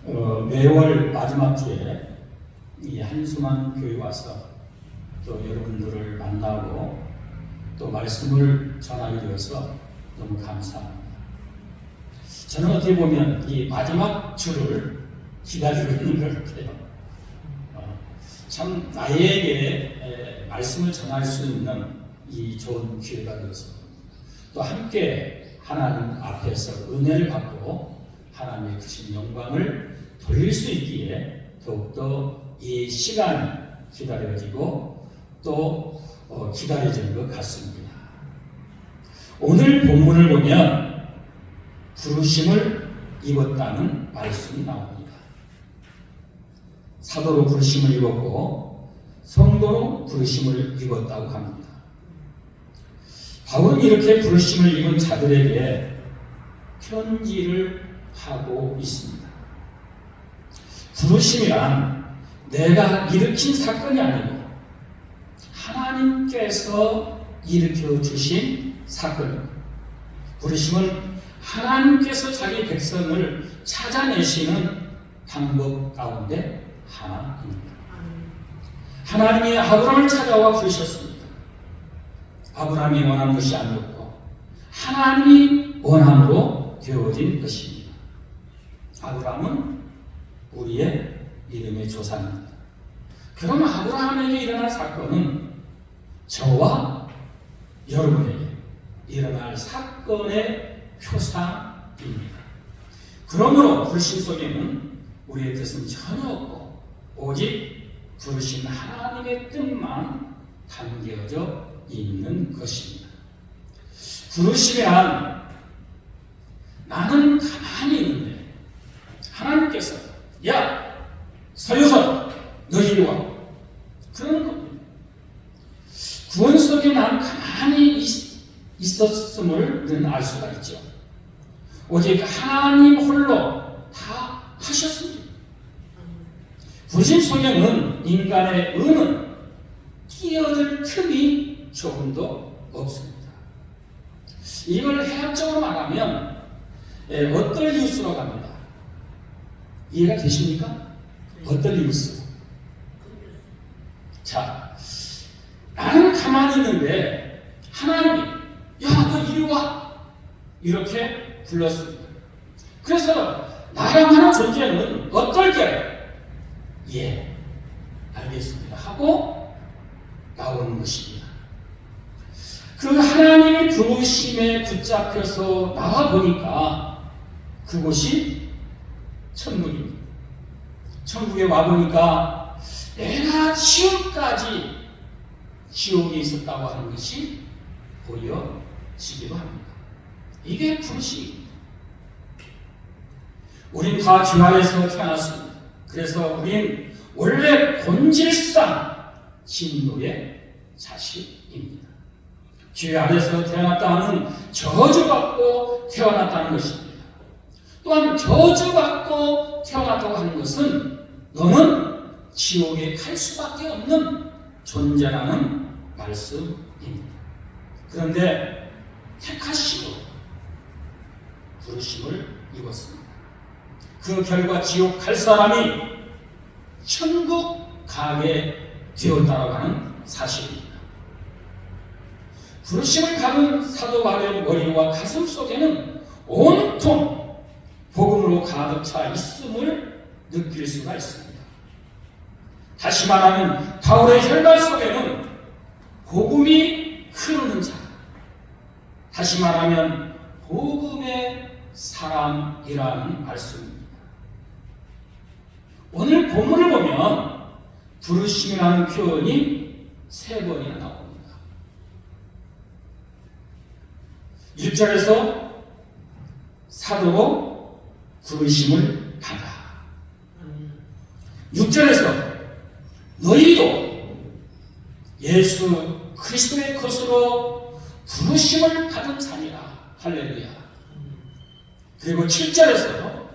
매월 마지막 주에 이 한수만 교회 와서 또 여러분들을 만나고 또 말씀을 전하게 되어서 너무 감사합니다. 저는 어떻게 보면 이 마지막 주를 기다리고 있는 것 같아요. 참 나에게 말씀을 전할 수 있는 이 좋은 기회가 되어서 또 함께 하나님 앞에서 은혜를 받고 하나님의 크신 영광을 돌릴 수 있기에 더욱더 이 시간이 기다려지고 또 기다려지는 것 같습니다. 오늘 본문을 보면 부르심을 입었다는 말씀이 나옵니다. 사도로 부르심을 입었고 성도로 부르심을 입었다고 합니다. 바울은 이렇게 부르심을 입은 자들에게 편지를 하고 있습니다. 부르심이란 내가 일으킨 사건이 아니고 하나님께서 일으켜 주신 사건입니다. 부르심은 하나님께서 자기 백성을 찾아내시는 방법 가운데 하나입니다. 하나님이 아브라함을 찾아와 부르셨습니다. 아브라함이 원하는 것이 아니었고 하나님이 원함으로 되어진 것입니다. 아브라함은 우리의 이름의 조상입니다. 그럼 아브라함에게 일어날 사건은 저와 여러분에게 일어날 사건의 표상입니다. 그러므로 부르심 속에는 우리의 뜻은 전혀 없고 오직 부르신 하나님의 뜻만 담겨져 있는 것입니다. 부르심이란 나는 가만히 있는데 하나님께서 야 서유선 너 이리 와 그런 겁니다. 구원 속에 난 가만히 있었음을 우리는 알 수가 있죠. 오직 하나님 홀로 다 하셨습니다. 부르심 속에는 인간의 의는 끼어들 틈이 조금도 없습니다. 이걸 해학적으로 말하면 어떨리우스라고 합니다. 이해가 되십니까? 어떨리우스. 자, 나는 가만히 있는데 하나님이 야, 너 이리 와 이렇게 불렀습니다. 그래서 나랑 하는 존재는 어떨게? 예, 알겠습니다 하고 나오는 것입니다. 그 하나님의 부르심에 붙잡혀서 나와 보니까 그곳이 천국입니다. 천국에 와 보니까 내가 지금까지 지옥에 있었다고 하는 것이 보여지기도 합니다. 이게 부르심입니다. 우린 다 죄 안에서 태어났습니다. 그래서 우린 원래 본질상 진노의 자식입니다. 죄 안에서 태어났다는 저주받고 태어났다는 것입니다. 또한 저주받고 태어났다고 하는 것은 너는 지옥에 갈 수밖에 없는 존재라는 말씀입니다. 그런데 택하심으로 부르심을 입었습니다. 그 결과 지옥 갈 사람이 천국 가게 되었다고 하는 사실입니다. 부르심을 받은 사도 바울의 머리와 가슴 속에는 온통 복음으로 가득 차 있음을 느낄 수가 있습니다. 다시 말하면 바울의 혈관 속에는 복음이 흐르는 자, 다시 말하면 복음의 사람이라는 말씀입니다. 오늘 본문을 보면 부르심이라는 표현이 3번이나 나옵니다. 1절에서 사도로 부르심을 받아. 6절에서 너희도 예수 그리스도의 것으로 부르심을 받은 자니라. 할렐루야. 그리고 7절에서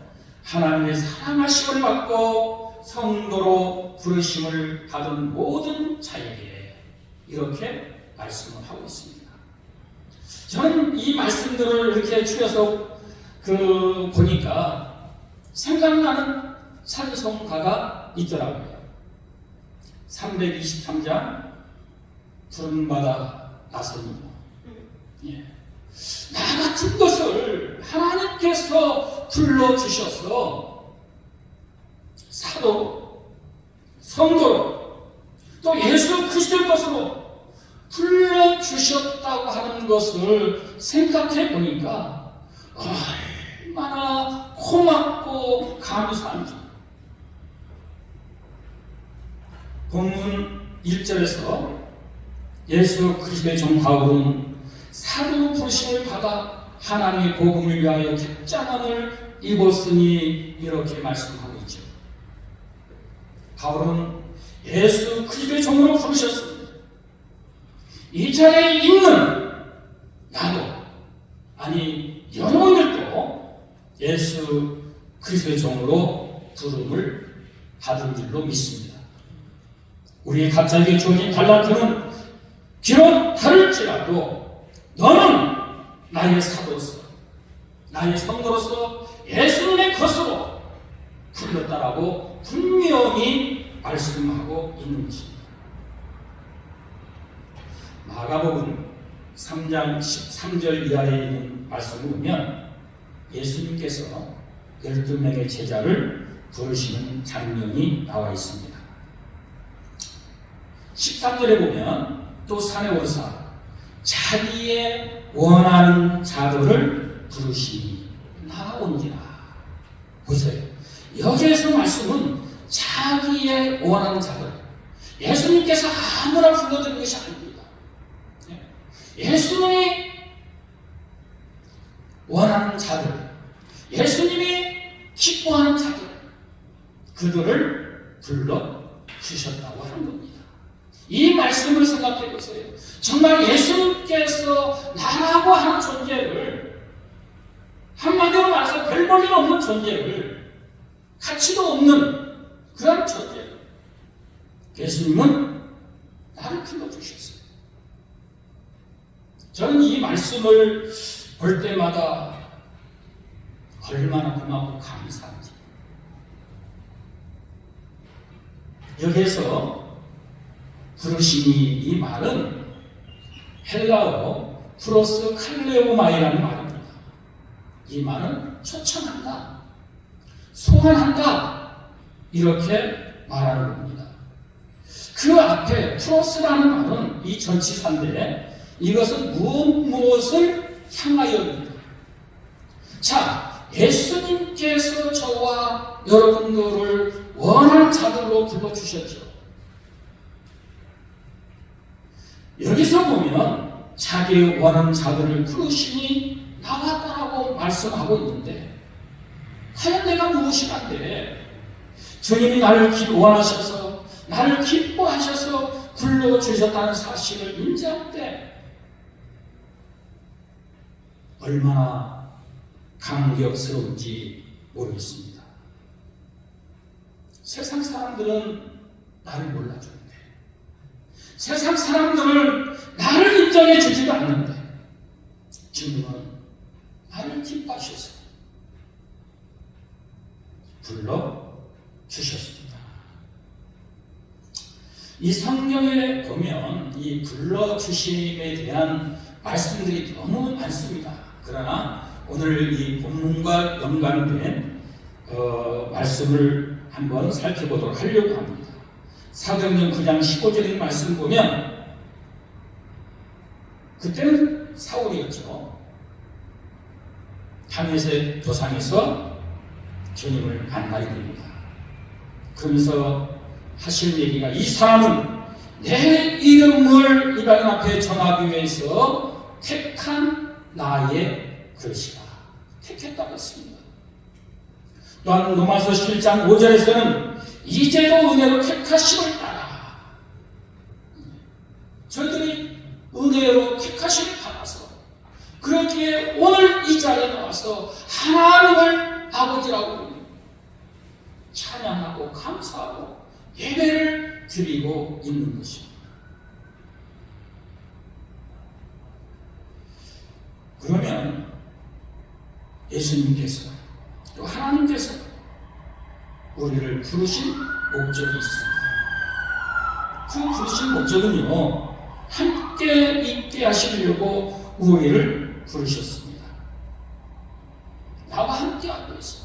하나님의 사랑하심을 받고 성도로 부르심을 받은 모든 자에게 이렇게 말씀을 하고 있습니다. 저는 이 말씀들을 이렇게 추려서 보니까 생각나는 찬송가가 있더라고요. 323장 푸른바다 나서니 예. 나 같은 것을 하나님께서 불러주셔서 사도, 성도로 또 예수 그리스도의 것으로 불러주셨다고 하는 것을 생각해 보니까 얼마나 고맙고 감사한지. 본문 1절에서 예수 그리스도의 종 바울은 사도 부르심을 받아 하나님의 복음을 위하여 객장함을 입었으니 이렇게 말씀하고 있죠. 바울은 예수 그리스도의 종으로 부르셨습니다. 이 자리에 있는 나도, 아니 여러분들도 예수 그리스도의 종으로 부름을 받은 줄로 믿습니다. 우리 각자에게 주어진 달란트는 비록 다를지라도 너는 나의 사도로서, 나의 성도로서 예수님의 것으로 불렀다라고 분명히 말씀하고 있는 것입니다. 마가복음 3장 13절 이하에 있는 말씀을 보면 예수님께서 12명의 제자를 부르시는 장면이 나와 있습니다. 13절에 보면 또 산에 오르사 자기의 원하는 자들을 부르시니 나온지라. 보세요. 여기에서 말씀은 자기의 원하는 자들. 예수님께서 아무나 불러드리는 것이 아닙니다. 예수님이 원하는 자들, 예수님이 기뻐하는 자들, 그들을 불러주셨다고 하는 겁니다. 이 말씀을 생각해 보세요. 정말 예수님께서 나라고 하는 존재를, 한마디로 말해서 별 볼일 없는 존재를, 가치도 없는 그런 존재를 예수님은 나를 불러주셨어요. 저는 이 말씀을 볼 때마다 얼마나 고맙고 감사한지. 여기에서 부르시니 이 말은 헬라어로 프로스 칼레오마이라는 말입니다. 이 말은 초청한다, 소환한다, 이렇게 말하는 겁니다. 그 앞에 프로스라는 말은 이 전치사인데 이것은 무엇을 향하여입니다. 자, 예수님께서 저와 여러분들을 원하는 자들로 불러주셨죠. 여기서 보면 자기의 원하는 자들을 부르시니 나왔다라고 말씀하고 있는데 과연 내가 무엇이란데 주님이 나를 원하셔서 나를 기뻐하셔서 불러주셨다는 사실을 인지할 때 얼마나 감격스러운지 모르겠습니다. 세상 사람들은 나를 몰라주는데, 세상 사람들은 나를 인정해 주지도 않는데 주님은 나를 기뻐하셔서 불러주셨습니다. 이 성경에 보면 이 불러주심에 대한 말씀들이 너무 많습니다. 그러나 오늘 이 본문과 연관된 말씀을 한번 살펴보도록 하려고 합니다. 사도행전 9장 15절의 말씀 보면 그때는 사울이었죠. 다메섹 도상에서 주님을 만나게 됩니다. 그러면서 하실 얘기가 이 사람은 내 이름을 이방인 앞에 전하기 위해서 택한 나의 것이라. 택했다고 했습니다. 또한 로마서 7장 5절에서는 이제도 은혜로 택하심을 따라 저희들이 은혜로 택하심을 받아서 그렇기에 오늘 이 자리에 나와서 하나님을 아버지라고 찬양하고 감사하고 예배를 드리고 있는 것입니다. 그러면 예수님께서 또 하나님께서 우리를 부르신 목적이 있습니다. 그 부르신 목적은요, 함께 있게 하시려고 우리를 부르셨습니다. 나와 함께 하고 있어.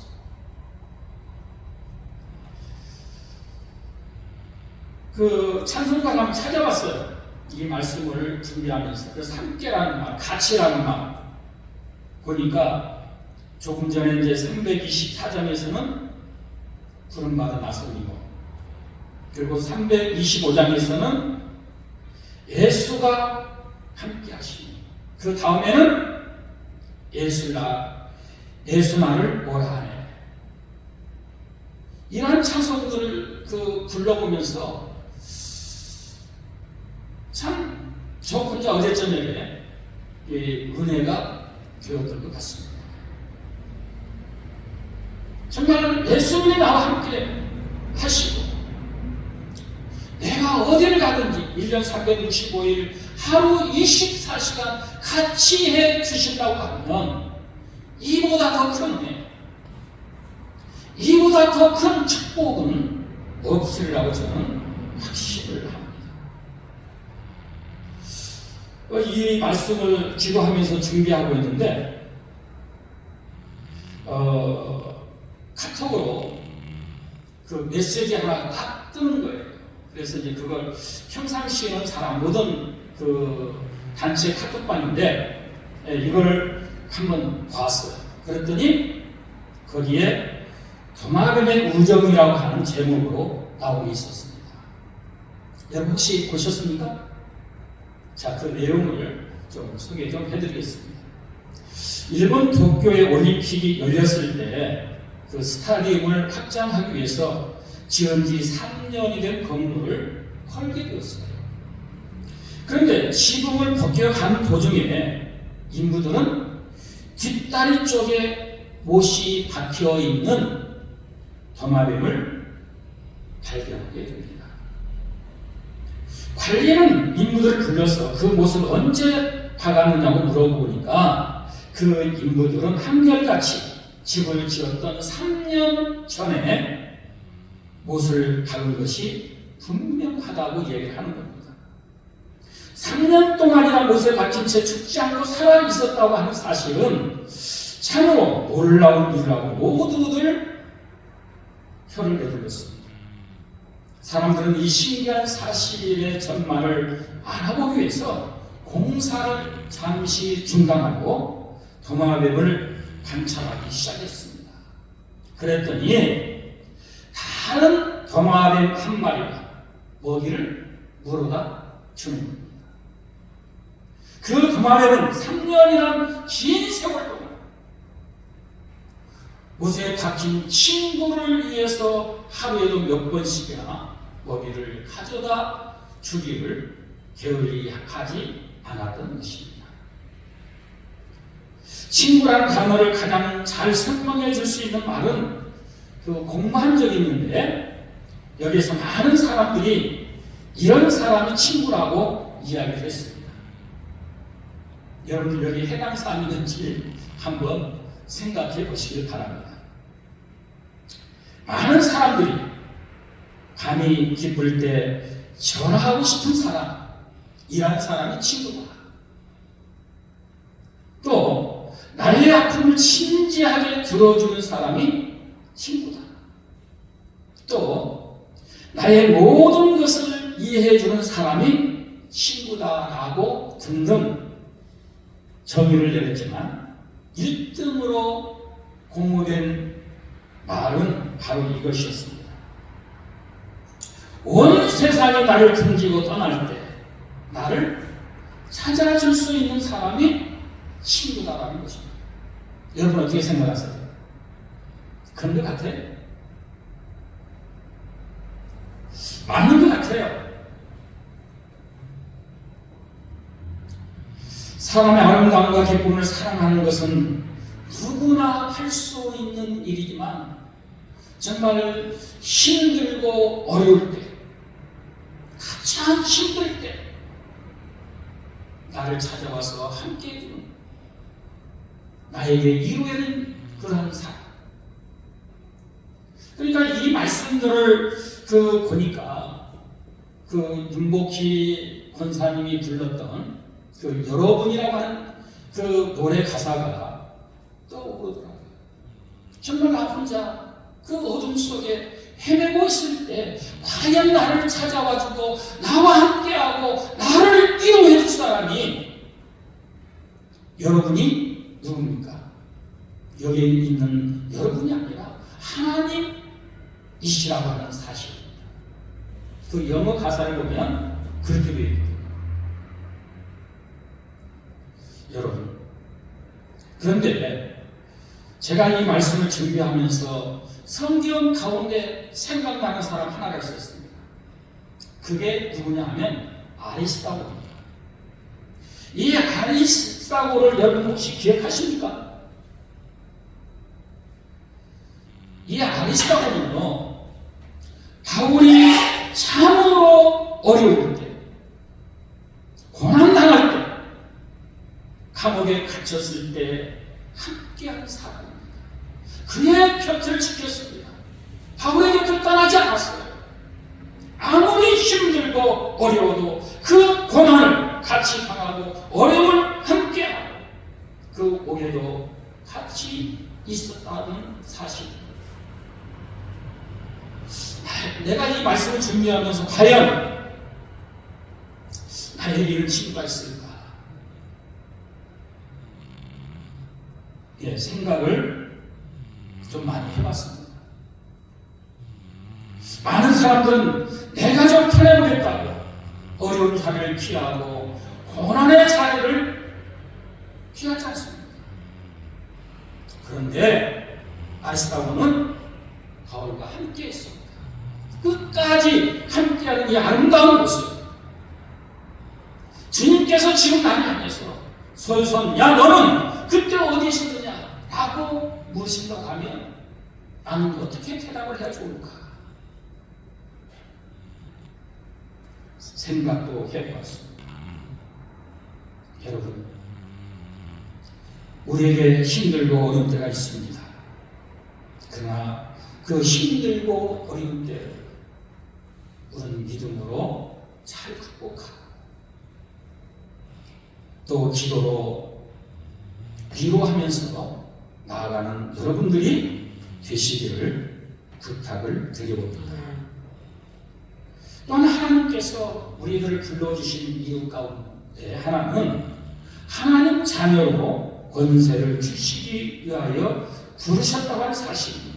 그 찬송가를 한번 찾아봤어요. 이 말씀을 준비하면서. 그래서 함께라는 말, 같이라는 말 보니까 조금 전에 이제 324장에서는 부름받은 나선이고, 그리고 325장에서는 예수가 함께 하시니, 그 다음에는 예수 나를 오라 하네. 이러한 찬송들을 불러보면서 참 저 혼자 어제 저녁에 은혜가 되었던 것 같습니다. 정말 예수님이 나와 함께 하시고, 내가 어디를 가든지 1년 365일 하루 24시간 같이 해 주신다고 하면 이보다 더 큰 은혜, 이보다 더 큰 축복은 없으리라고 저는 확신을 합니다. 이 말씀을 기도하면서 준비하고 있는데 카톡으로 그 메시지 하나 딱 뜨는 거예요. 그래서 이제 그걸 평상시에는 잘 안 보던 그 단체 카톡방인데 이걸 한번 봤어요. 그랬더니 거기에 도마뱀의 우정이라고 하는 제목으로 나오고 있었습니다. 여러분 혹시 보셨습니까? 자, 그 내용을 좀 소개 좀 해드리겠습니다. 일본 도쿄의 올림픽이 열렸을 때 그 스타디움을 확장하기 위해서 지은 지 3년이 된 건물을 헐게 되었어요. 그런데 지붕을 벗겨간 도중에 인부들은 뒷다리 쪽에 못이 박혀 있는 도마뱀을 발견하게 됩니다. 관리는 인부들을 불러서 그 못을 언제 박았느냐고 물어보니까 그 인부들은 한결같이 집을 지었던 3년 전에 못을 박은 것이 분명하다고 얘기를 하는 겁니다. 3년 동안이나 못에 박힌 채 죽지 않고 살아 있었다고 하는 사실은 참으로 놀라운 일이라고 모두들 혀를 내둘렀습니다. 사람들은 이 신기한 사실의 전말을 알아보기 위해서 공사를 잠시 중단하고 도마뱀을 관찰하기 시작했습니다. 그랬더니 다른 도마뱀 한 마리가 먹이를 물어다 주는 겁니다. 그 도마뱀은 3년이란 긴 세월 동안 못에 박힌 친구를 위해서 하루에도 몇 번씩이나 먹이를 가져다 주기를 게을리하지 않았던 것입니다. 친구라는 단어를 가장 잘 설명해 줄 수 있는 말은 그 공만적이 있는데, 여기서 많은 사람들이 이런 사람이 친구라고 이야기를 했습니다. 여러분들 여기 해당 사람이 있는지 한번 생각해 보시길 바랍니다. 많은 사람들이 밤이 깊을 때 전화하고 싶은 사람, 이런 사람이 친구다. 또 나의 아픔을 진지하게 들어주는 사람이 친구다. 또 나의 모든 것을 이해해주는 사람이 친구다라고 등등 정의를 내렸지만 1등으로 공모된 말은 바로 이것이었습니다. 온 세상이 나를 등지고 떠날 때 나를 찾아줄 수 있는 사람이 친구다라는 것입니다. 여러분 어떻게 생각하세요? 그런 것 같아요? 맞는 것 같아요. 사람의 아름다움과 기쁨을 사랑하는 것은 누구나 할 수 있는 일이지만 정말 힘들고 어려울 때, 가장 힘들 때 나를 찾아와서 함께 해주는, 나에게 이루어는 그런 사람, 그러니까 이 말씀들을 보니까 윤복희 권사님이 불렀던 여러분이라고 하는 노래 가사가 떠오르더라고요. 정말 나 혼자 어둠 속에 헤매고 있을 때 과연 나를 찾아와주고 나와 함께하고 나를 위로해 줄 사람이 여러분이 누굽니까? 여기에 있는 여러분이 아니라 하나님이시라고 하는 사실입니다. 영어 가사를 보면 그렇게 되어 있거든요. 여러분, 그런데 제가 이 말씀을 준비하면서 성경 가운데 생각나는 사람 하나가 있었습니다. 그게 누구냐 하면 아리스타고입니다. 이 아리스타고를 여러분 혹시 기억하십니까? 이 아리스타고는요, 바울이 참으로 어려울 때, 고난당할 때, 감옥에 갇혔을 때 함께한 사람입니다. 그의 곁을 지켰습니다. 바울의 곁을 떠나지 않았어요. 아무리 힘들고 어려워도 그 고난을 같이 당하고 어려움을 함께하고 그 옥에도 같이 있었다는 사실입니다. 내가 이 말씀을 준비하면서 과연 나에게 이런 친구가 있을까? 생각을 좀 많이 해봤습니다. 많은 사람들은 내가 좀 편해보겠다고 어려운 자리를 피하고 고난의 자리를 피하지 않습니다. 그런데 아리스타고는 바울과 함께 했습니다. 끝까지 함께하는 이 아름다운 모습, 주님께서 지금 나를 향해서 솔선 야 너는 그때 어디 있었느냐 라고 물으신다고 하면 나는 어떻게 대답을 해야 좋을까 생각도 해보았습니다. 여러분, 우리에게 힘들고 어려운 때가 있습니다. 그러나 그 힘들고 어려운 때 우리는 믿음으로 잘 극복하고 또 기도로 위로하면서 나아가는 여러분들이 되시기를 부탁을 드려봅니다. 또한 하나님께서 우리들을 불러주신 이유 가운데 하나는 하나님 자녀로 권세를 주시기 위하여 부르셨다고 하는 사실입니다.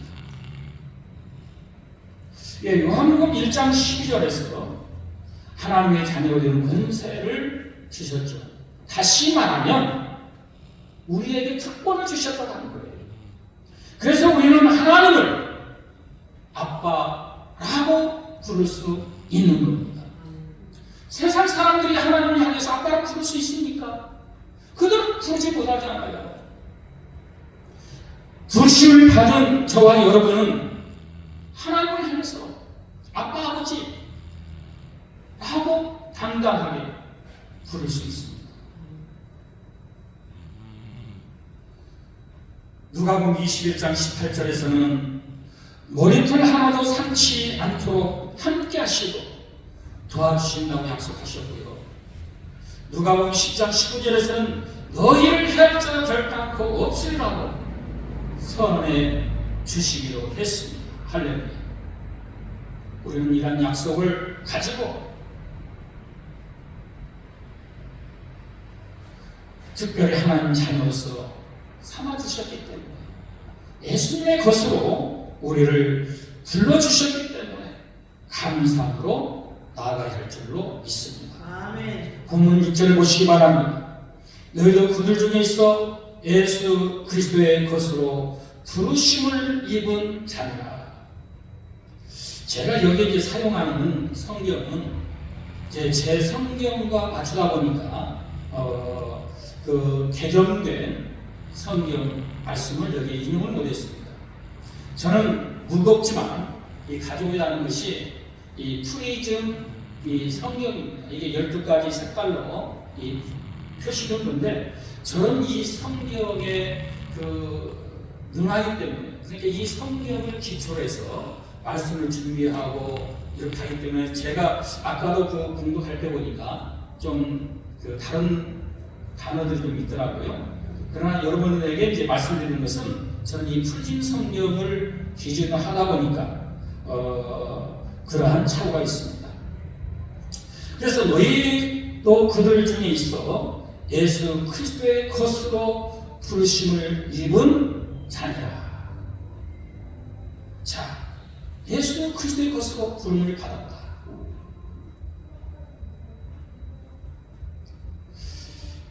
요한복음 1장 12절에서 하나님의 자녀가 되는 권세를 주셨죠. 다시 말하면 우리에게 특권을 주셨다고 하는 거예요. 그래서 우리는 하나님을 아빠라고 부를 수 있는 겁니다. 세상 사람들이 하나님을 향해서 아빠라고 부를 수 있습니까? 그들은 부르지 못하지 않아요. 부르심을 받은 저와 여러분은 하나님을 향해서 아빠, 아버지 라고 당당하게 부를 수 있습니다. 누가복음 21장 18절에서는 머리털 하나도 상치 않도록 함께 하시고 도와주신다고 약속하셨고요. 누가복음 10장 19절에서는 너희를 해할 자 결단코 없으리라고 선언해 주시기로 했습니다. 할렐루야. 우리는 이런 약속을 가지고 특별히 하나님 자녀로서 삼아주셨기 때문에 예수님의 것으로 우리를 불러주셨기 때문에 감사함으로 나아가야 할 줄로 믿습니다. 아멘. 본문 6절을 보시기 바랍니다. 너희도 그들 중에 있어 예수 그리스도의 것으로 부르심을 입은 자니라. 제가 여기 이제 사용하는 성경은 제 성경과 맞추다 보니까 개정된 성경 말씀을 여기 인용을 못했습니다. 저는 무겁지만 이 가져오려는 것이 이 프리즘 이 성경입니다. 이게 12가지 색깔로 이 표시된 건데 저는 이 성경에 능하기 때문에 그러니까 이 성경을 기초로 해서 말씀을 준비하고 이렇게 하기 때문에 제가 아까도 그 공부할 때 보니까 좀 그 다른 단어들이 좀 있더라고요. 그러나 여러분에게 이제 말씀드리는 것은 저는 이 풀진 성경을 기준으로 하다 보니까 그러한 차후가 있습니다. 그래서 너희도 그들 중에 있어 예수 그리스도의 것으로 부르심을 입은 자니라. 자, 예수 그리스도의 것으로 부름을 받았다.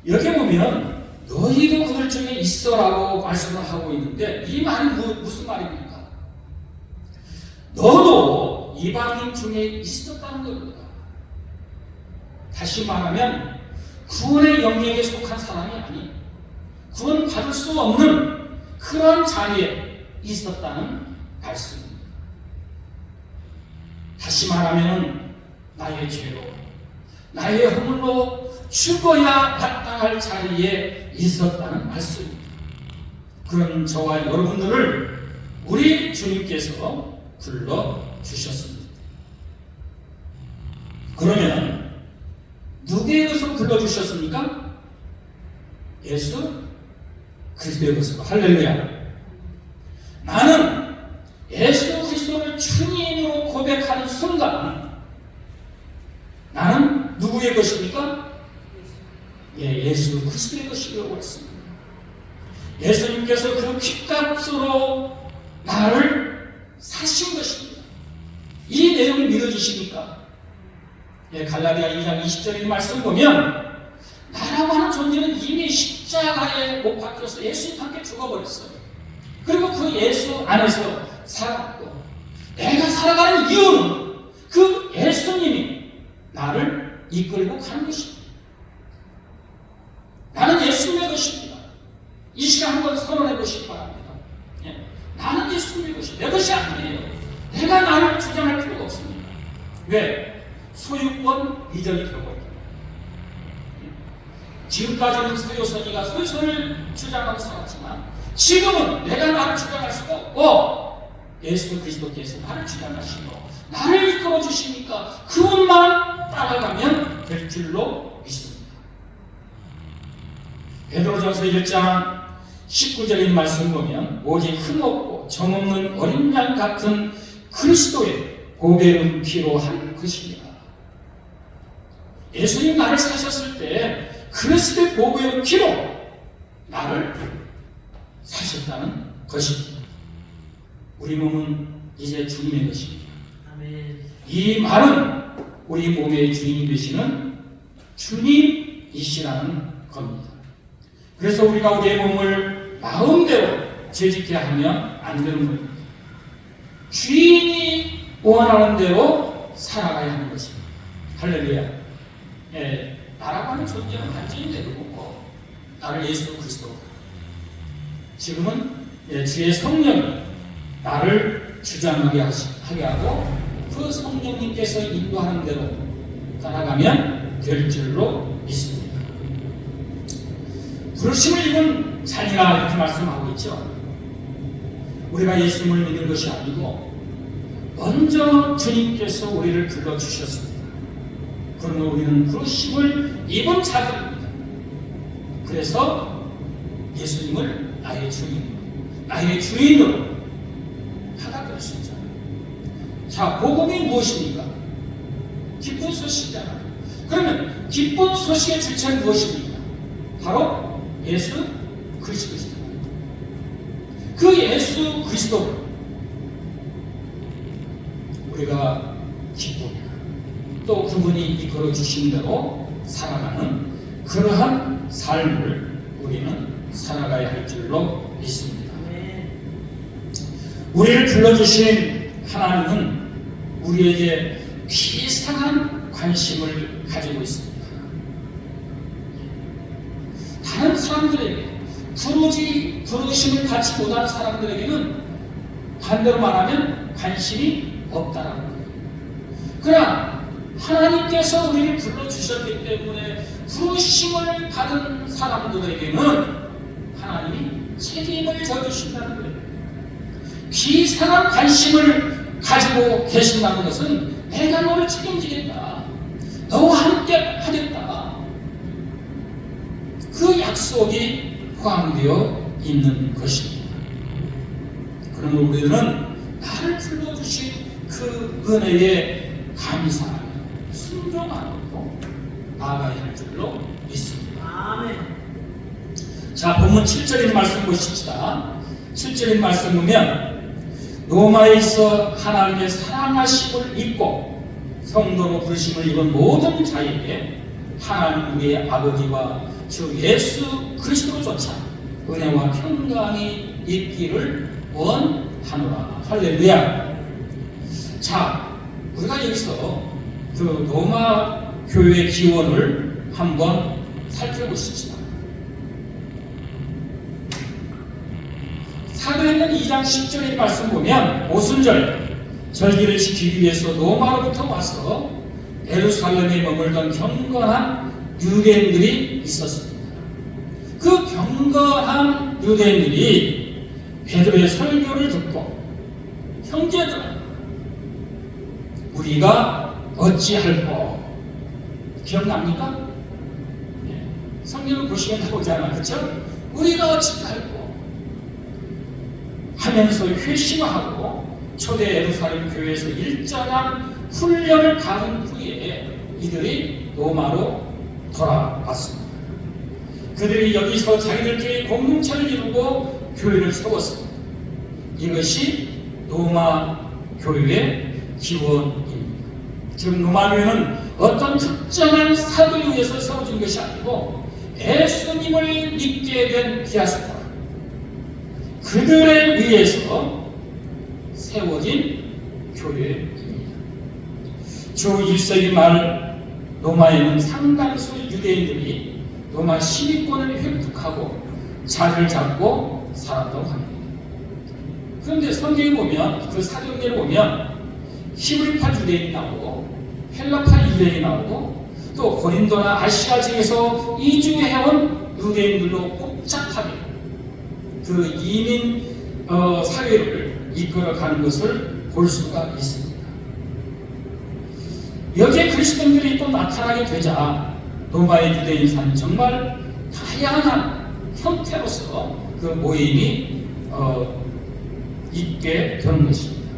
이렇게 보면 너희도 그들 중에 있어라고 말씀을 하고 있는데 이 말이 무슨 말입니까? 너도 이방인 중에 있었다는 겁니다. 다시 말하면 구원의 영역에 속한 사람이 아닌 구원 받을 수 없는 그런 자리에 있었다는 말씀입니다. 다시 말하면 나의 죄로 나의 허물로 죽어야 마땅할 자리에 있었다는 말씀입니다. 그런 저와 여러분들을 우리 주님께서 불러주셨습니다. 그러면 누구의 것으로 불러주셨습니까? 예수 그리스도의 것으로. 할렐루야. 나는 예수 그리스도를 주님으로 고백하는 순간 나는 누구의 것입니까? 예수 그리스도의 것이라고 했습니다. 예수님께서 그 핏값으로 나를 사신 것입니다. 이 내용을 믿어주십니까? 갈라디아 2장 20절의 말씀 보면 나라고 하는 존재는 이미 십자가에 못 박혀서 예수님 함께 죽어버렸어요. 그리고 그 예수 안에서 살았고 내가 살아가는 이유는 그 예수님이 나를 이끌고 가는 것입니다. 나는 예수님의 것입니다. 이 시간 한번 선언해 보시기 바랍니다. 나는 예수님의 것이 내 것이 아니에요. 내가 나를 주장할 필요가 없습니다. 왜? 소유권 이전이 되어버립니다. 지금까지는 소유선이가 소유선을 주장하고 살았지만 지금은 내가 나를 주장할 수가 없고 예수 그리스도께서 나를 주장하시고 나를 이끌어 주시니까 그것만 따라가면 될 줄로 믿습니다. 베드로전서 1장 19절인 말씀 보면 오직 흠없고 정없는 어린 양 같은 그리스도의 보배로운 피로 한 것입니다. 예수님 나를 사셨을 때 그리스도의 보배로운 피로 나를 사셨다는 것입니다. 우리 몸은 이제 주님의 것입니다. 아멘. 이 말은 우리 몸의 주인이 되시는 주님이시라는 겁니다. 그래서 우리가 우리의 몸을 마음대로 재짓게 하면 안 되는 겁니다. 주인이 원하는 대로 살아가야 하는 것입니다. 할렐루야. 나라고 하는 존재는 완전히 내려놓고 나를 예수 그리스도 지금은 주의 성령이 나를 주장하게 하게 하고 그 성령님께서 인도하는 대로 따라가면 될 줄로 믿습니다. 부르심을 입은 자니라 이렇게 말씀하고 있죠. 우리가 예수님을 믿는 것이 아니고 먼저 주님께서 우리를 불러주셨습니다. 그러면 우리는 부르심을 입은 자들입니다. 그래서 예수님을 나의 주인, 나의 주인으로 받아들일 수 있잖아요. 자, 복음이 무엇입니까? 기쁜 소식이잖아요. 그러면 기쁜 소식의 주체는 무엇입니까? 바로 예수 그리스도입니다. 그 예수 그리스도를 우리가 기쁘게 또 그분이 이끌어 주신 대로 살아가는 그러한 삶을 우리는 살아가야 할 줄로 믿습니다. 우리를 불러주신 하나님은 우리에게 비상한 관심을 가지고 있습니다. 다른 사람들에게 부르심을 받지 못한 사람들에게는 반대로 말하면 관심이 없다라는 거예요. 그러나 하나님께서 우리를 불러주셨기 때문에 부르심을 받은 사람들에게는 하나님이 책임을 져주신다는 거예요. 비상한 관심을 가지고 계신다는 것은 내가 너를 책임지겠다, 너와 함께 하겠다, 그 약속이 포함되어 있는 것입니다. 그러면 우리는 나를 불러주신 그 은혜에 감사하며 순종하고 나아가야 할 줄로 믿습니다. 아멘. 자, 본문 7절인 말씀 보십시다. 7절인 말씀 보면 로마에 있어 하나님의 사랑하심을 입고 성도로 부르심을 입은 모든 자에게 하나님 우리의 아버지와 주 예수 그리스도조차 은혜와 평강이 있기를 원하노라. 할렐루야. 자, 우리가 여기서 그 로마 교회 기원을 한번 살펴보십시다. 사도행전 2장 10절의 말씀 보면 오순절 절기를 지키기 위해서 로마로부터 와서 예루살렘에 머물던 경건한 유대인들이 있었습니다. 그 경건한 유대인들이 베드로의 설교를 듣고 형제들아 우리가 어찌할꼬, 기억납니까? 성경을 보시면 나오잖아, 그렇죠? 우리가 어찌할꼬 하면서 회심하고 초대 예루살렘 교회에서 일정한 훈련을 받은 후에 이들이 로마로 돌아왔습니다. 그들이 여기서 자기들끼리 공동체를 이루고 교회를 세웠습니다. 이것이 로마 교회의 기원입니다. 지금 로마 교회는 어떤 특정한 사도에 의해서 세워진 것이 아니고 예수님을 믿게 된 디아스포라, 그들에 의해서 세워진 교회입니다. 주 1세기 말 로마에는 상당수 유대인들이 로마 시민권을 획득하고 자리를 잡고 살았다고 합니다. 그런데 성경에 보면, 그 사도행전에 보면 히브리파 유대인이 나오고 헬라파 유대인이 나오고 또 고린도나 아시아 지역에서 이주해온 유대인들로 복잡하게 그 이민 사회를 이끌어가는 것을 볼 수가 있습니다. 여기에 그리스도인들이 또 나타나게 되자 로마의 유대인사는 정말 다양한 형태로서 그 모임이 있게 되는 것입니다.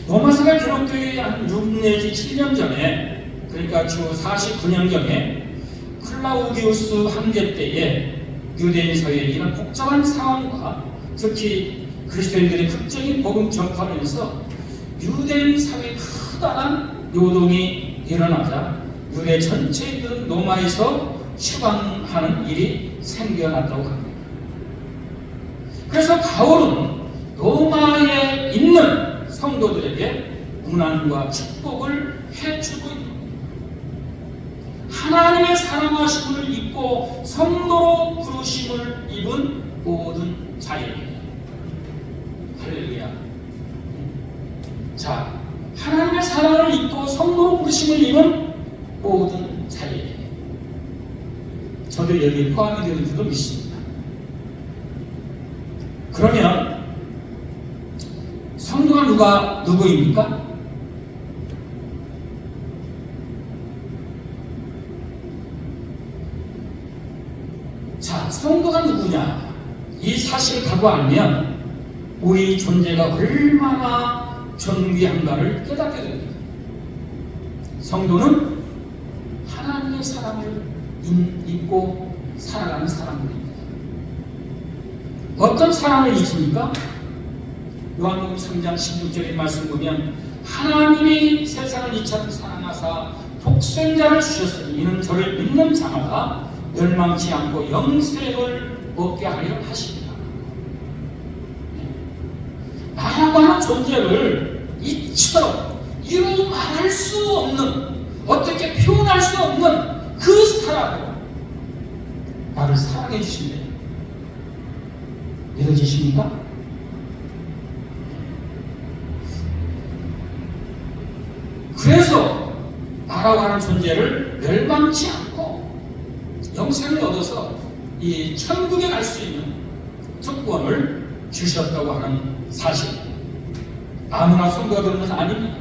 로마서가 기록되기 한 6 내지 7년 전에, 그러니까 주 49년 전에 클라우디우스 황제 때에 유대인 사회에 이런 복잡한 상황과 특히 그리스도인들의 극적인 복음 전파하면서 유대인 사회에 크다란 요동이 일어나자 유대 전체들은 로마에서 추방하는 일이 생겨났다고 합니다. 그래서 바울은 로마에 있는 성도들에게 문안과 축복을 해주고 있는 겁니다. 하나님의 사랑하심을 입고 성도로 부르심을 입은 모든 자에게. 할렐루야. 자, 하나님의 사랑을 입고 성도로 부르심을 입은 모든 자에게. 저도 여기에 포함이 되는 줄로 믿습니다. 그러면 성도가 누구입니까? 자, 성도가 누구냐? 이 사실을 갖고 알면 우리 존재가 얼마나 존귀한가를 깨닫게 됩니다. 성도는 하나님의 사랑을 입고 살아가는 사람들입니다. 어떤 사랑을 입습니까? 요한복음 3장 16절의 말씀 보면 하나님이 세상을 이처럼 사랑하사 독생자를 주셨으니 이는 저를 믿는 자마다 멸망치 않고 영생을 얻게 하려 하십니다. 나라고 하는 존재를 이처럼 이루 말할 수 없는, 어떻게 표현할 수 없는 그 사랑으로 나를 사랑해 주신대. 믿어지십니까? 그래서 나라고 하는 존재를 멸망치 않고 영생을 얻어서 이 천국에 갈 수 있는 특권을 주셨다고 하는 사실, 아무나 성도가 되는 것은 아닙니다.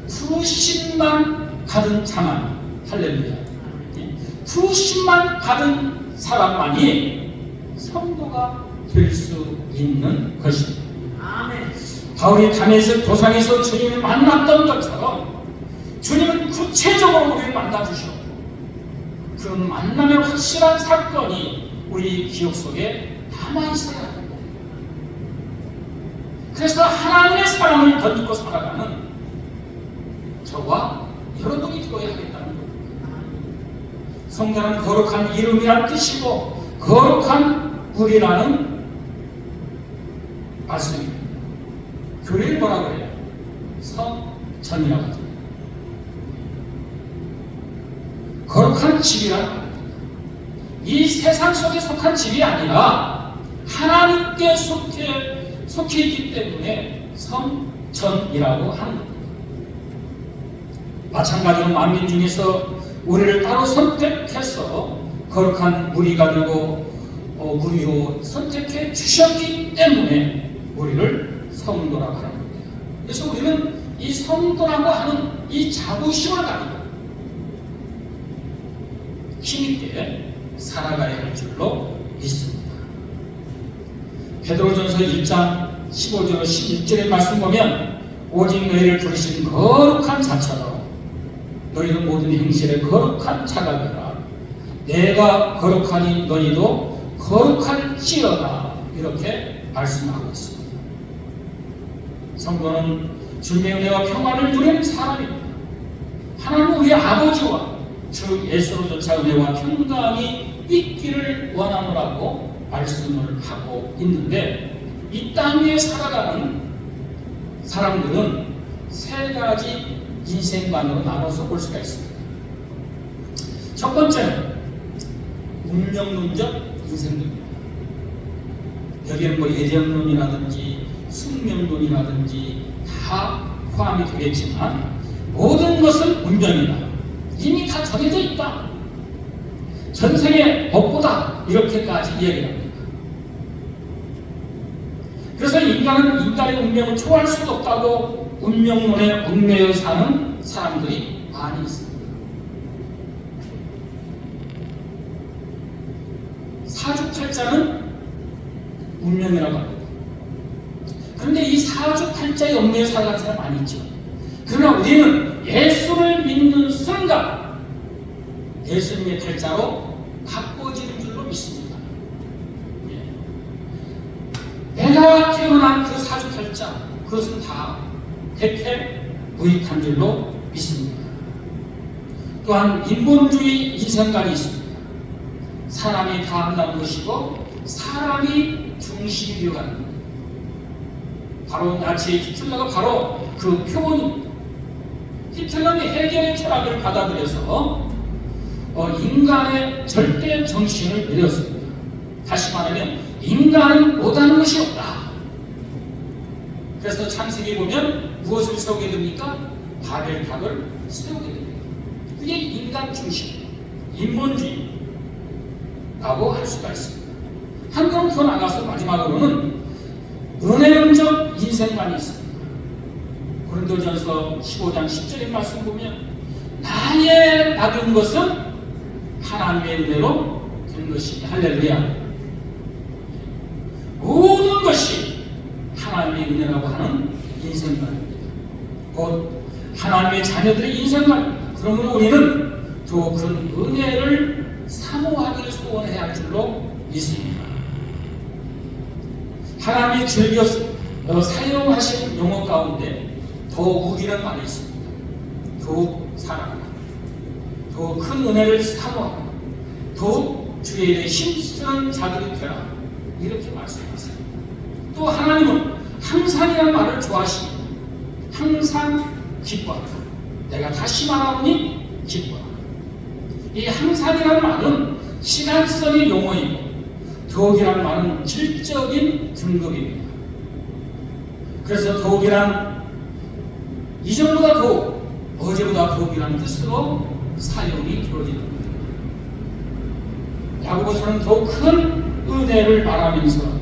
부르심만 받은 자만, 할렐루야, 부르심만 받은 사람만이 성도가 될 수 있는 것입니다. 아멘. 바울이 다메섹 도상에서 주님을 만났던 것처럼 주님은 구체적으로 우리를 만나주셨고, 그런 만남의 확실한 사건이 우리 기억 속에 남아있어야 합니다. 그래서 하나님의 사랑을 덧입고 살아가는 저와 여러분이 되어야 하겠다는 겁니다. 성전은 거룩한 이름이란 뜻이고 거룩한 우리라는 말씀입니다. 교회를 뭐라고 해요? 성전이라고 하죠. 거룩한 집이라는 말입니다. 이 세상 속에 속한 집이 아니라 하나님께 속해 있기 때문에 성전이라고 하는 겁니다. 마찬가지로 만민 중에서 우리를 따로 선택해서 거룩한 무리가 되고 무리로 선택해 주셨기 때문에 우리를 성도라고 하는 겁니다. 그래서 우리는 이 성도라고 하는 이 자부심을 가지고 힘있게 살아가야 할 줄로 믿습니다. 베드로전서 1장 15절 16절의 말씀 보면 오직 너희를 부르신 거룩한 자처럼 너희는 모든 행실에 거룩한 자가 되라. 내가 거룩하니 너희도 거룩할지어다. 이렇게 말씀하고 있습니다. 성도는 주님의 은혜와 평안을 누리는 사람입니다. 하나님은 우리 아버지와 주 예수로조차 은혜와 평강이 있기를 원하노라고 말씀을 하고 있는데, 이 땅 위에 살아가는 사람들은 세 가지 인생관으로 나눠서 볼 수가 있습니다. 첫 번째는 운명론적 인생론입니다. 여기에는 뭐 예정론이라든지 숙명론이라든지 다 포함이 되겠지만 모든 것은 운명이다. 이미 다 정해져 있다. 전생의 법보다 이렇게까지 이야기합니다. 그래서 인간은 인간의 운명을 초월할 수도 없다고 운명론에 얽매여 사는 사람들이 많이 있습니다. 사주팔자는 운명이라고 합니다. 그런데 이 사주팔자에 얽매여 살아가는 사람 많이 있죠. 그러나 우리는 예수를 믿는 순간 예수님의 팔자로 바꿔지는 줄로 믿습니다. 내가 태어난 그 사주팔자, 그것은 다 대패무익한 줄로 믿습니다. 또한 인본주의 인생관이 있습니다. 사람이 다 한다는 것이고 사람이 중심이 되어가는 겁니다. 바로 나치의 히틀러가 바로 그 표본입니다. 히틀러는 해결의 철학을 받아들여서 인간의 절대 정신을 내렸습니다. 다시 말하면 인간은 못하는 것이 없다. 그래서 창세기 보면 무엇을 세우게 됩니까? 바벨탑을 세우게 됩니다. 그게 인간 중심, 인본주의라고 할 수가 있습니다. 한 걸음 더 나가서 마지막으로는 은혜론적 인생관이 있습니다. 고린도전서 15장 10절의 말씀 보면 나의 받은 것은 하나님의 은혜로 된 것이니 할렐루야. 모든 것이 하나님의 은혜라고 하는 인생관입니다. 곧 하나님의 자녀들의 인생관입니다. 그러므로 우리는 또 그런 은혜를 사모하기를 소원해야 할 줄로 믿습니다. 하나님이 즐겨 사용하신 용어 가운데 더욱이라는 말이 있습니다. 더욱 사랑하고 더욱 큰 은혜를 사모하고 더욱 주의 일에 힘쓰는 자들이 되라, 이렇게 말씀하세요. 또 하나님은 항상이라는 말을 좋아하십니다. 항상 기뻐하라. 내가 다시 말하오니 기뻐하라. 이 항상이라는 말은 시간성의 용어이고 더욱이라는 말은 질적인 등급입니다. 그래서 더욱이란 이전보다 더욱, 어제보다 더욱이라는 뜻으로 사용이 되어집니다. 야고보서는 더욱 큰 은혜를 말하면서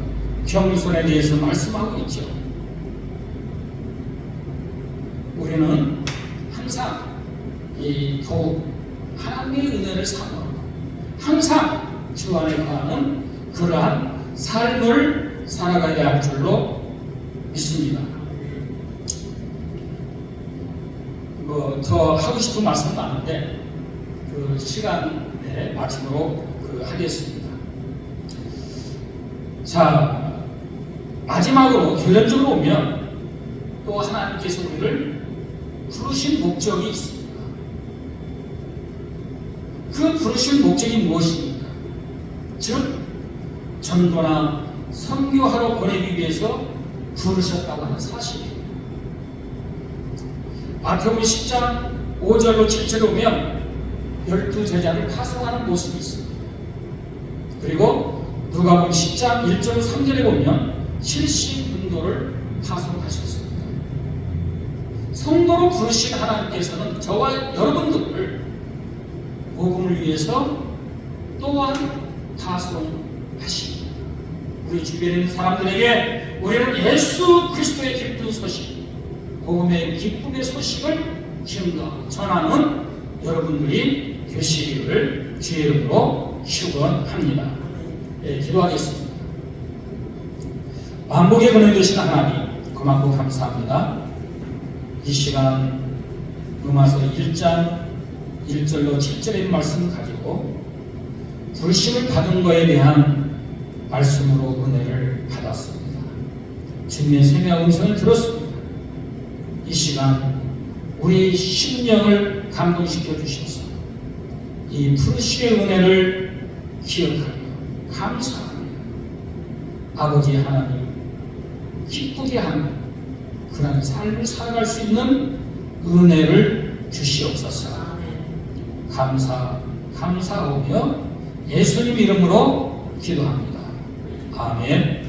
겸손에 대해서 말씀하고 있죠. 우리는 항상 더욱 하나님의 은혜를 사모하고 항상 주 안에 거하는 그러한 삶을 살아가야 할 줄로 믿습니다. 더 하고 싶은 말씀은 많은데 그 시간에 마침으로 하겠습니다. 자, 마지막으로 결론적으로 보면 또 하나님께서 우리를 부르신 목적이 있습니다. 그 부르신 목적이 무엇입니까? 즉 전도나 선교하러 보내기 위해서 부르셨다고 하는 사실입니다. 마태복음 10장 5절로 7절에 보면 12제자를 파송하는 모습이 있습니다. 그리고 누가복음 10장 1절 3절에 보면 70문도를 파송하셨습니다. 성도로 부르신 하나님께서는 저와 여러분들을 복음을 위해서 또한 파송하십니다. 우리 주변에 있는 사람들에게 우리는 예수 그리스도의 기쁜 소식, 복음의 기쁨의 소식을 증거 전하는 여러분들이 되시기를 주의 이름으로 축원합니다. 기도하겠습니다. 만복의 은혜 되신 하나님 고맙고 감사합니다. 이 시간 로마서 1장 1절로 7절의 말씀을 가지고 부르심을 받은 것에 대한 말씀으로 은혜를 받았습니다. 주님의 생명의 음성을 들었습니다. 이 시간 우리 심령을 감동시켜 주셔서 이 부르심의 은혜를 기억하며 감사하며 아버지 하나님 기쁘게 하는 그런 삶을 살아갈 수 있는 은혜를 주시옵소서. 감사하며 예수님 이름으로 기도합니다. 아멘.